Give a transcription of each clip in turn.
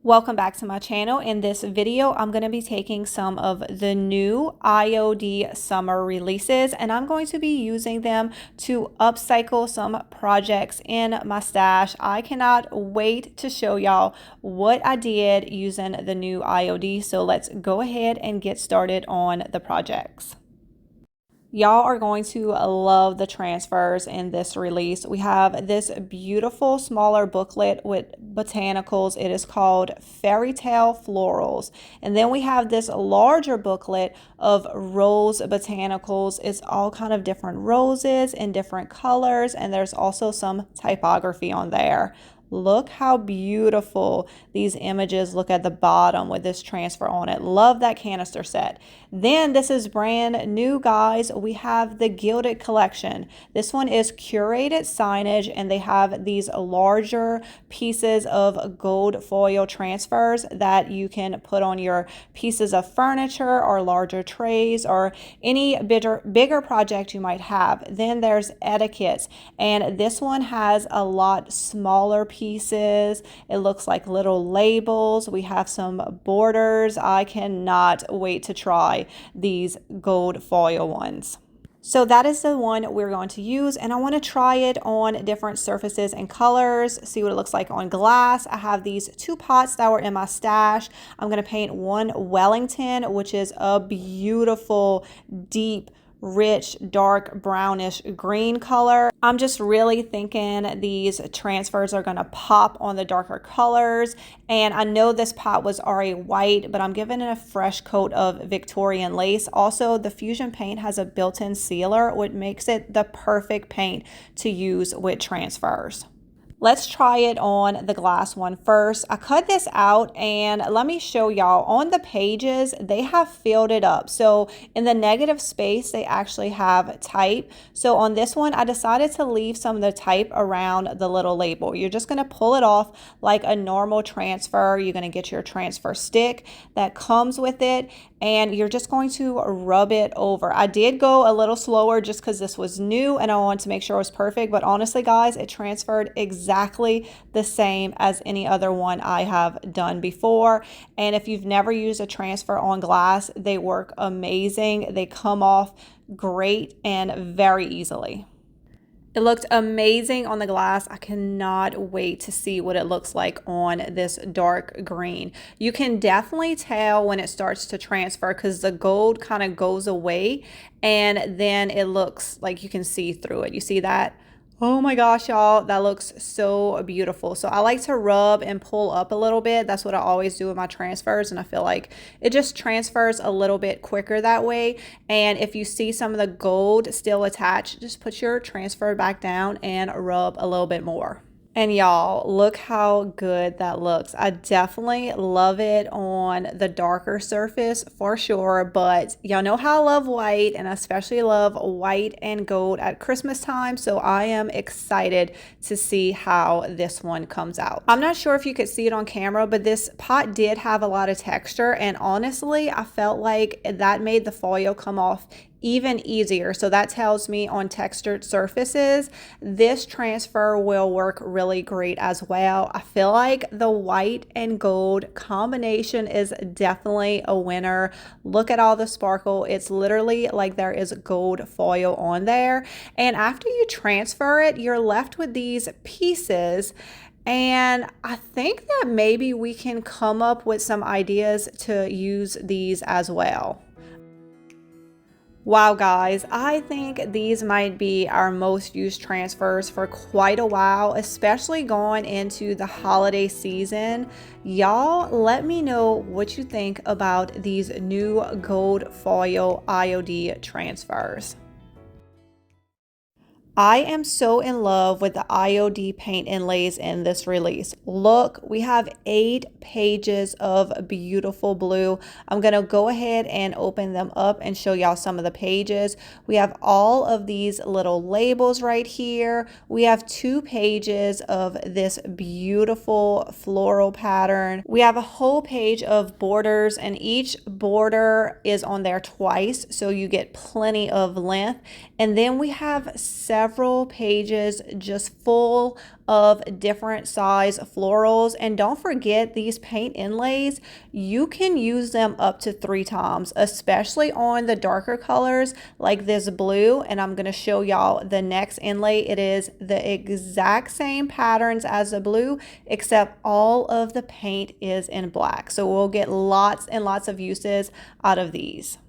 Welcome back to my channel. In this video, I'm going to be taking some of the new IOD summer releases and I'm going to be using them to upcycle some projects in my stash. I cannot wait to show y'all what I did using the new IOD. So let's go ahead and get started on the projects. Y'all are going to love the transfers in this release. We have this beautiful smaller booklet with botanicals. It is called Fairy Tale Florals. And then we have this larger booklet of rose botanicals. It's all kind of different roses in different colors. And there's also some typography on there. Look how beautiful these images look at the bottom with this transfer on it. Love that canister set. Then this is brand new, guys. We have the Gilded collection. This one is curated signage and they have these larger pieces of gold foil transfers that you can put on your pieces of furniture or larger trays or any bigger project you might have. Then there's etiquettes, and this one has a lot smaller pieces. It looks like little labels. We have some borders. I cannot wait to try these gold foil ones. So that is the one we're going to use, and I want to try it on different surfaces and colors, see what it looks like on glass. I have these two pots that were in my stash. I'm going to paint one Wellington, which is a beautiful, deep, rich, dark brownish green color. I'm just really thinking these transfers are going to pop on the darker colors. And I know this pot was already white, but I'm giving it a fresh coat of Victorian lace. Also, the Fusion paint has a built-in sealer, which makes it the perfect paint to use with transfers. Let's try it on the glass one first. I cut this out and let me show y'all. On the pages, they have filled it up. So in the negative space, they actually have type. So on this one, I decided to leave some of the type around the little label. You're just going to pull it off like a normal transfer. You're going to get your transfer stick that comes with it, and you're just going to rub it over. I did go a little slower just because this was new and I wanted to make sure it was perfect. But honestly, guys, it transferred exactly the same as any other one I have done before. And if you've never used a transfer on glass, they work amazing. They come off great and very easily. It looked amazing on the glass. I cannot wait to see what it looks like on this dark green. You can definitely tell when it starts to transfer because the gold kind of goes away and then it looks like you can see through it. You see that? Oh my gosh, y'all, that looks so beautiful. So I like to rub and pull up a little bit. That's what I always do with my transfers, and I feel like it just transfers a little bit quicker that way. And if you see some of the gold still attached, just put your transfer back down and rub a little bit more. And y'all, look how good that looks. I definitely love it on the darker surface for sure, but y'all know how I love white, and I especially love white and gold at Christmas time, so I am excited to see how this one comes out. I'm not sure if you could see it on camera, but this pot did have a lot of texture, and honestly, I felt like that made the foil come off even easier. So that tells me on textured surfaces, this transfer will work really great as well. I feel like the white and gold combination is definitely a winner. Look at all the sparkle. It's literally like there is gold foil on there. And after you transfer it, you're left with these pieces. And I think that maybe we can come up with some ideas to use these as well. Wow, guys, I think these might be our most used transfers for quite a while, especially going into the holiday season. Y'all, let me know what you think about these new gold foil IOD transfers. I am so in love with the IOD paint inlays in this release. Look, we have 8 pages of beautiful blue. I'm going to go ahead and open them up and show y'all some of the pages. We have all of these little labels right here. We have 2 pages of this beautiful floral pattern. We have a whole page of borders, and each border is on there twice, so you get plenty of length. And then we have several several pages just full of different size florals. And don't forget, these paint inlays, you can use them up to 3 times, especially on the darker colors like this blue. And I'm going to show y'all the next inlay. It is the exact same patterns as the blue, except all of the paint is in black. So we'll get lots and lots of uses out of these.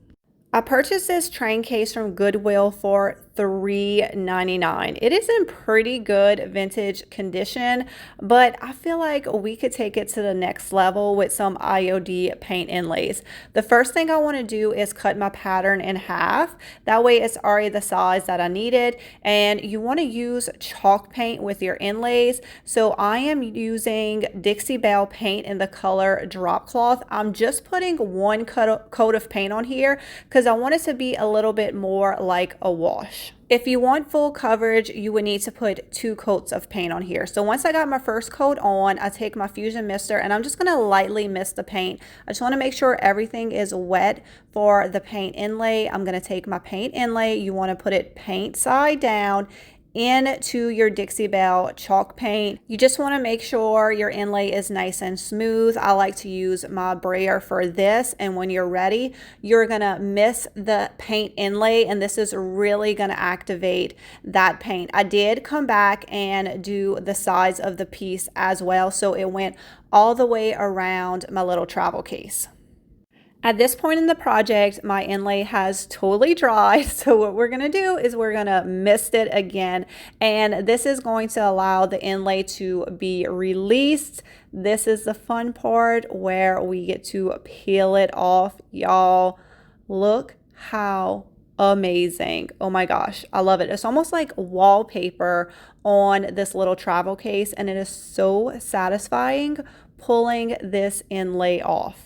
I purchased this train case from Goodwill for $3.99. It is in pretty good vintage condition, but I feel like we could take it to the next level with some IOD paint inlays. The first thing I want to do is cut my pattern in half. That way it's already the size that I needed. And you want to use chalk paint with your inlays. So I am using Dixie Belle paint in the color Drop Cloth. I'm just putting one coat of paint on here because I want it to be a little bit more like a wash. If you want full coverage, you would need to put 2 coats of paint on here. So once I got my first coat on, I take my Fusion Mister and I'm just going to lightly mist the paint. I just want to make sure everything is wet for the paint inlay. I'm going to take my paint inlay. You want to put it paint side down into your Dixie Belle chalk paint. You just want to make sure your inlay is nice and smooth. I like to use my brayer for this, and when you're ready, you're gonna mist the paint inlay, and this is really gonna activate that paint. I did come back and do the sides of the piece as well, so it went all the way around my little travel case. At this point in the project, my inlay has totally dried. So what we're gonna do is we're gonna mist it again. And this is going to allow the inlay to be released. This is the fun part where we get to peel it off. Y'all, look how amazing. Oh my gosh, I love it. It's almost like wallpaper on this little travel case, and it is so satisfying pulling this inlay off.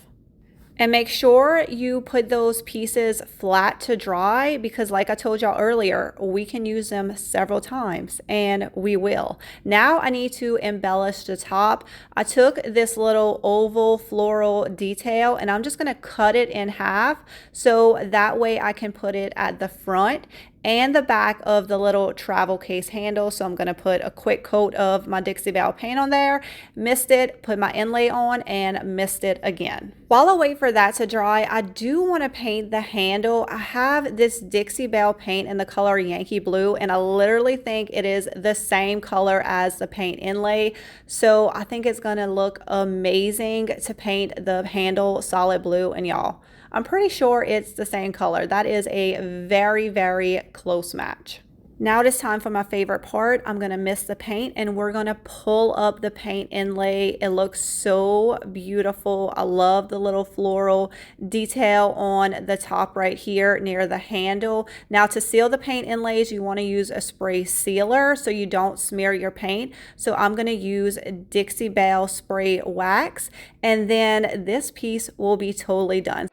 And make sure you put those pieces flat to dry because like I told y'all earlier, we can use them several times, and we will. Now I need to embellish the top. I took this little oval floral detail and I'm just gonna cut it in half so that way I can put it at the front and the back of the little travel case handle. So I'm going to put a quick coat of my Dixie Belle paint on there, mist it, put my inlay on, and mist it again. While I wait for that to dry, I do want to paint the handle. I have this Dixie Belle paint in the color Yankee Blue, and I literally think it is the same color as the paint inlay. So I think it's going to look amazing to paint the handle solid blue. And y'all, I'm pretty sure it's the same color. That is a very, very close match. Now it is time for my favorite part. I'm gonna mist the paint and we're gonna pull up the paint inlay. It looks so beautiful. I love the little floral detail on the top right here near the handle. Now to seal the paint inlays, you wanna use a spray sealer so you don't smear your paint. So I'm gonna use Dixie Belle spray wax, and then this piece will be totally done.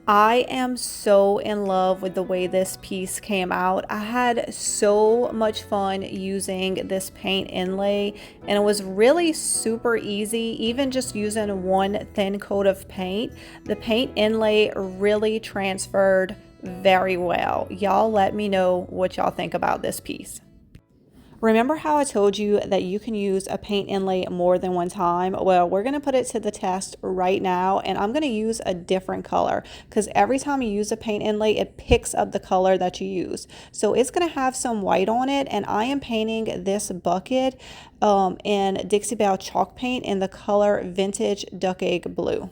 I am so in love with the way this piece came out. I had so much fun using this paint inlay, and it was really super easy, even just using one thin coat of paint. The paint inlay really transferred very well. Y'all let me know what y'all think about this piece. Remember how I told you that you can use a paint inlay more than one time? Well, we're going to put it to the test right now, and I'm going to use a different color because every time you use a paint inlay, it picks up the color that you use. So it's going to have some white on it, and I am painting this bucket in Dixie Belle chalk paint in the color Vintage Duck Egg Blue.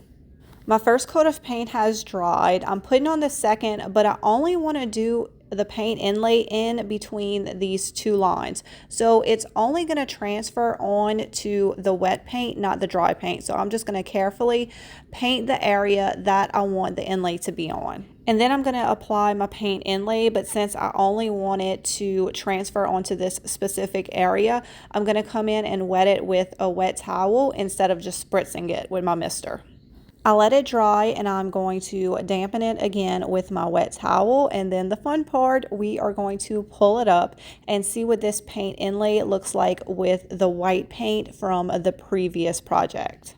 My first coat of paint has dried. I'm putting on the second, but I only want to do the paint inlay in between these two lines. So it's only going to transfer on to the wet paint, not the dry paint. So I'm just going to carefully paint the area that I want the inlay to be on. And then I'm going to apply my paint inlay, but since I only want it to transfer onto this specific area, I'm going to come in and wet it with a wet towel instead of just spritzing it with my mister. I let it dry and I'm going to dampen it again with my wet towel, and then the fun part, we are going to pull it up and see what this paint inlay looks like with the white paint from the previous project.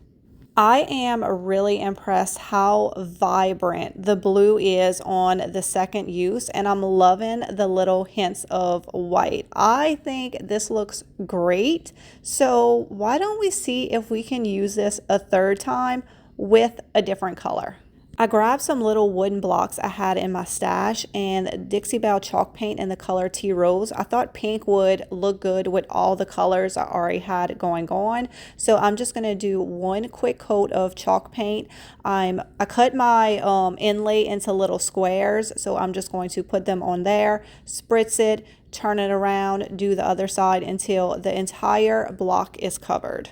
I am really impressed how vibrant the blue is on the second use, and I'm loving the little hints of white. I think this looks great. So why don't we see if we can use this a third time with a different color? I grabbed some little wooden blocks I had in my stash and Dixie Belle chalk paint in the color Tea Rose. I thought pink would look good with all the colors I already had going on. So I'm just going to do one quick coat of chalk paint. I cut my inlay into little squares. So I'm just going to put them on there, spritz it, turn it around, do the other side until the entire block is covered.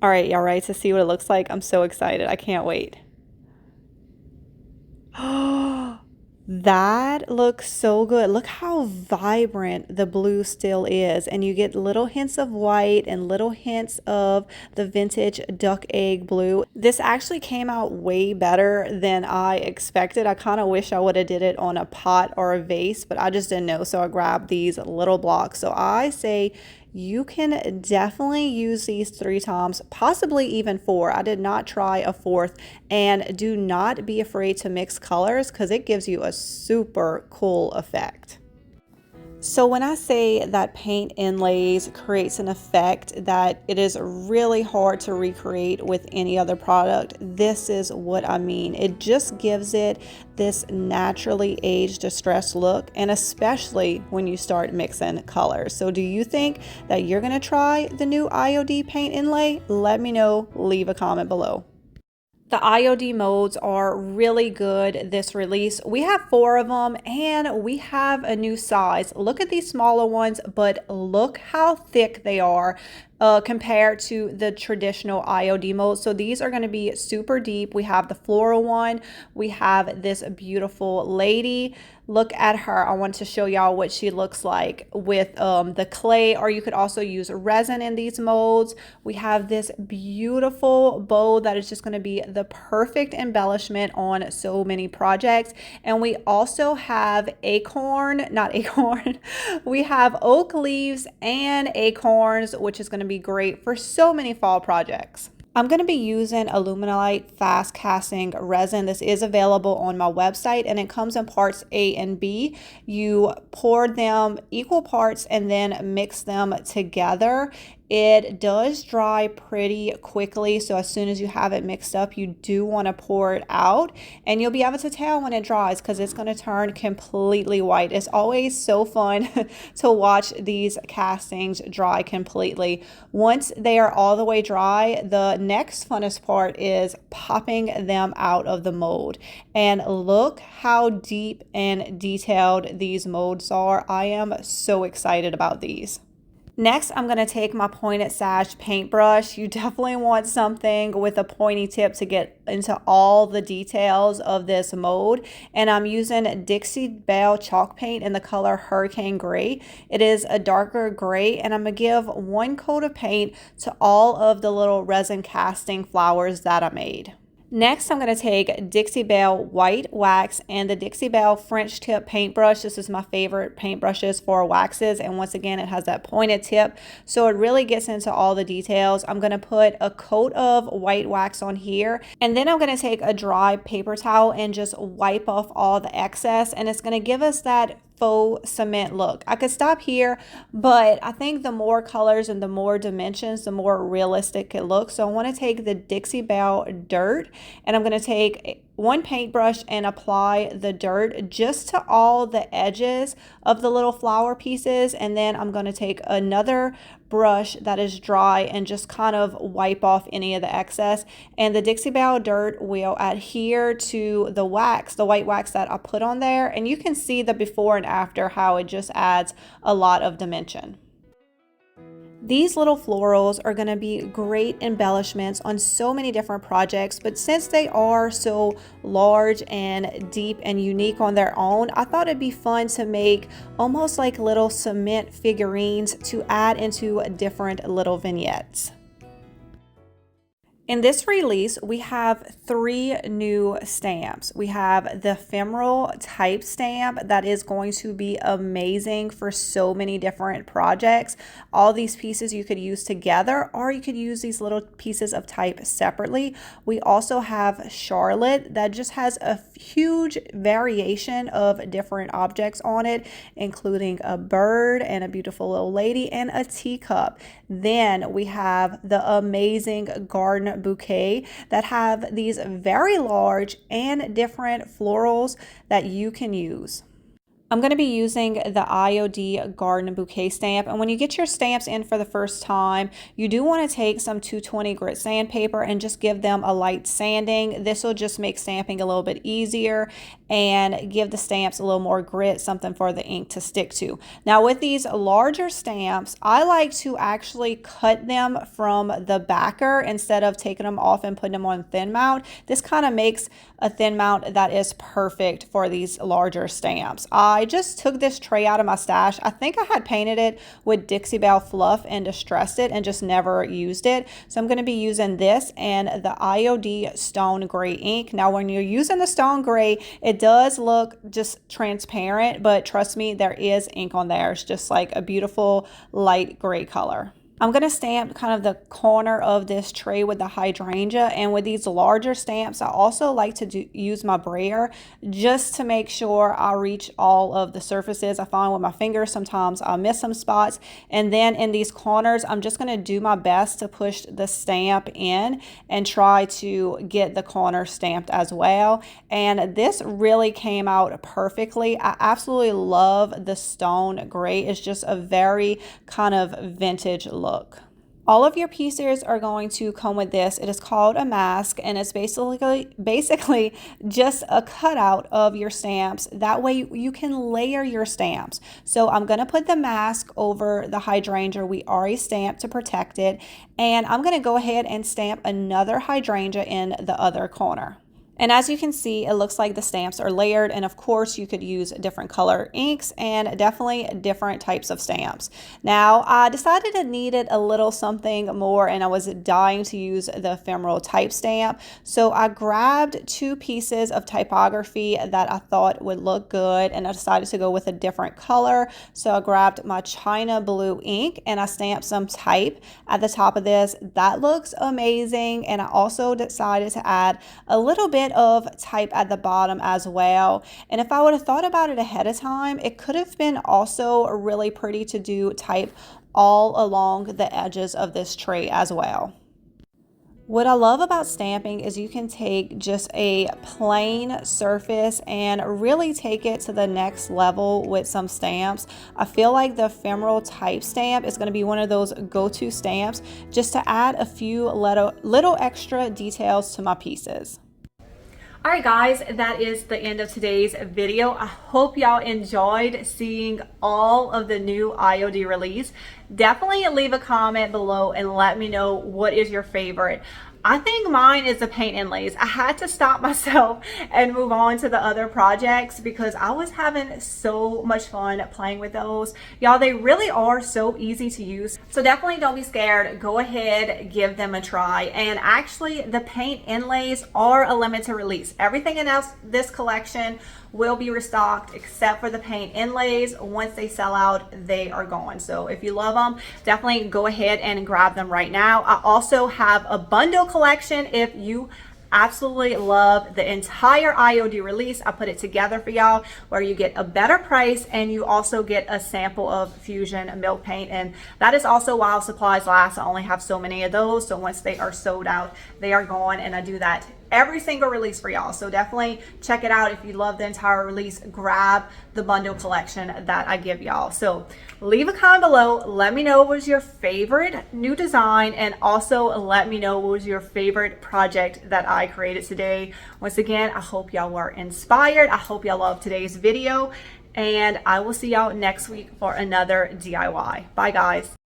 All right, y'all ready to see what it looks like? I'm so excited. I can't wait. That looks so good. Look how vibrant the blue still is. And you get little hints of white and little hints of the vintage duck egg blue. This actually came out way better than I expected. I kind of wish I would have did it on a pot or a vase, but I just didn't know. So I grabbed these little blocks. So I say you can definitely use these 3 times, possibly even 4. I did not try a 4th. And do not be afraid to mix colors because it gives you a super cool effect. So when I say that paint inlays creates an effect that it is really hard to recreate with any other product, this is what I mean. It just gives it this naturally aged distressed look, and especially when you start mixing colors. So do you think that you're going to try the new IOD paint inlay? Let me know. Leave a comment below. The IOD modes are really good this release. We have 4 of them and we have a new size. Look at these smaller ones, but look how thick they are compared to the traditional IOD mode. So these are going to be super deep. We have the floral one. We have this beautiful lady. Look at her. I want to show y'all what she looks like with the clay, or you could also use resin in these molds. We have this beautiful bow that is just going to be the perfect embellishment on so many projects. And we also have we have oak leaves and acorns, which is going to be great for so many fall projects. I'm going to be using aluminite fast casting resin. This is available on my website and it comes in parts A and B. You pour them equal parts and then mix them together. It does dry pretty quickly, so as soon as you have it mixed up, you do want to pour it out, and you'll be able to tell when it dries because it's going to turn completely white. It's always so fun to watch these castings dry completely. Once they are all the way dry, the next funnest part is popping them out of the mold. And look how deep and detailed these molds are. I am so excited about these. Next, I'm going to take my pointed sash paintbrush. You definitely want something with a pointy tip to get into all the details of this mold. And I'm using Dixie Belle chalk paint in the color Hurricane Gray. It is a darker gray, and I'm going to give one coat of paint to all of the little resin casting flowers that I made. Next, I'm going to take Dixie Belle white wax and the Dixie Belle French tip paintbrush. This is my favorite paintbrushes for waxes, and once again it has that pointed tip, so it really gets into all the details. I'm going to put a coat of white wax on here, and then I'm going to take a dry paper towel and just wipe off all the excess, and it's going to give us that faux cement look. I could stop here, but I think the more colors and the more dimensions, the more realistic it looks. So I want to take the Dixie Belle dirt, and I'm going to take one paintbrush and apply the dirt just to all the edges of the little flower pieces, and then I'm going to take another brush that is dry and just kind of wipe off any of the excess, and the Dixie Belle dirt will adhere to the wax, the white wax that I put on there, and you can see the before and after how it just adds a lot of dimension. These little florals are going to be great embellishments on so many different projects, but since they are so large and deep and unique on their own, I thought it'd be fun to make almost like little cement figurines to add into different little vignettes. In this release, we have 3 new stamps. We have the ephemeral type stamp that is going to be amazing for so many different projects. All these pieces you could use together, or you could use these little pieces of type separately. We also have Charlotte that just has a huge variation of different objects on it, including a bird and a beautiful little lady and a teacup. Then we have the amazing garden bouquet that have these very large and different florals that you can use. I'm going to be using the IOD Garden Bouquet stamp, and when you get your stamps in for the first time, you do want to take some 220 grit sandpaper and just give them a light sanding. This will just make stamping a little bit easier and give the stamps a little more grit, something for the ink to stick to. Now with these larger stamps, I like to actually cut them from the backer instead of taking them off and putting them on thin mount. This kind of makes a thin mount that is perfect for these larger stamps. I just took this tray out of my stash. I think I had painted it with Dixie Belle Fluff and distressed it and just never used it. So I'm going to be using this and the IOD Stone Gray ink. Now when you're using the Stone Gray, it does look just transparent, but trust me, there is ink on there. It's just like a beautiful light gray color. I'm going to stamp kind of the corner of this tray with the hydrangea, and with these larger stamps I also like to use my brayer just to make sure I reach all of the surfaces. I find with my fingers sometimes I'll miss some spots, and then in these corners I'm just going to do my best to push the stamp in and try to get the corner stamped as well. And this really came out perfectly. I absolutely love the stone gray. It's just a very kind of vintage look. All of your pieces are going to come with this. It is called a mask, and it's basically just a cutout of your stamps. That way you can layer your stamps. So I'm going to put the mask over the hydrangea we already stamped to protect it, and I'm going to go ahead and stamp another hydrangea in the other corner. And as you can see, it looks like the stamps are layered, and of course you could use different color inks and definitely different types of stamps. Now I decided I needed a little something more, and I was dying to use the ephemeral type stamp. So I grabbed 2 pieces of typography that I thought would look good, and I decided to go with a different color. So I grabbed my China blue ink and I stamped some type at the top of this. That looks amazing. And I also decided to add a little bit of type at the bottom as well. And if I would have thought about it ahead of time, it could have been also really pretty to do type all along the edges of this tray as well. What I love about stamping is you can take just a plain surface and really take it to the next level with some stamps. I feel like the ephemeral type stamp is going to be one of those go-to stamps just to add a few little extra details to my pieces. All right, guys, that is the end of today's video. I hope y'all enjoyed seeing all of the new IOD release. Definitely leave a comment below and let me know what is your favorite. I think mine is the paint inlays. I had to stop myself and move on to the other projects because I was having so much fun playing with those. Y'all, they really are so easy to use. So definitely don't be scared. Go ahead, give them a try. And actually, the paint inlays are a limited release. Everything in this collection will be restocked except for the paint inlays. Once they sell out, they are gone. So if you love them, definitely go ahead and grab them right now. I also have a bundle collection. If you absolutely love the entire IOD release, I put it together for y'all where you get a better price and you also get a sample of Fusion milk paint, and that is also while supplies last. I only have so many of those, so once they are sold out, they are gone, and I do that every single release for y'all. So definitely check it out. If you love the entire release, grab the bundle collection that I give y'all. So leave a comment below. Let me know what was your favorite new design, and also let me know what was your favorite project that I created today. Once again, I hope y'all were inspired. I hope y'all loved today's video, and I will see y'all next week for another DIY. Bye, guys.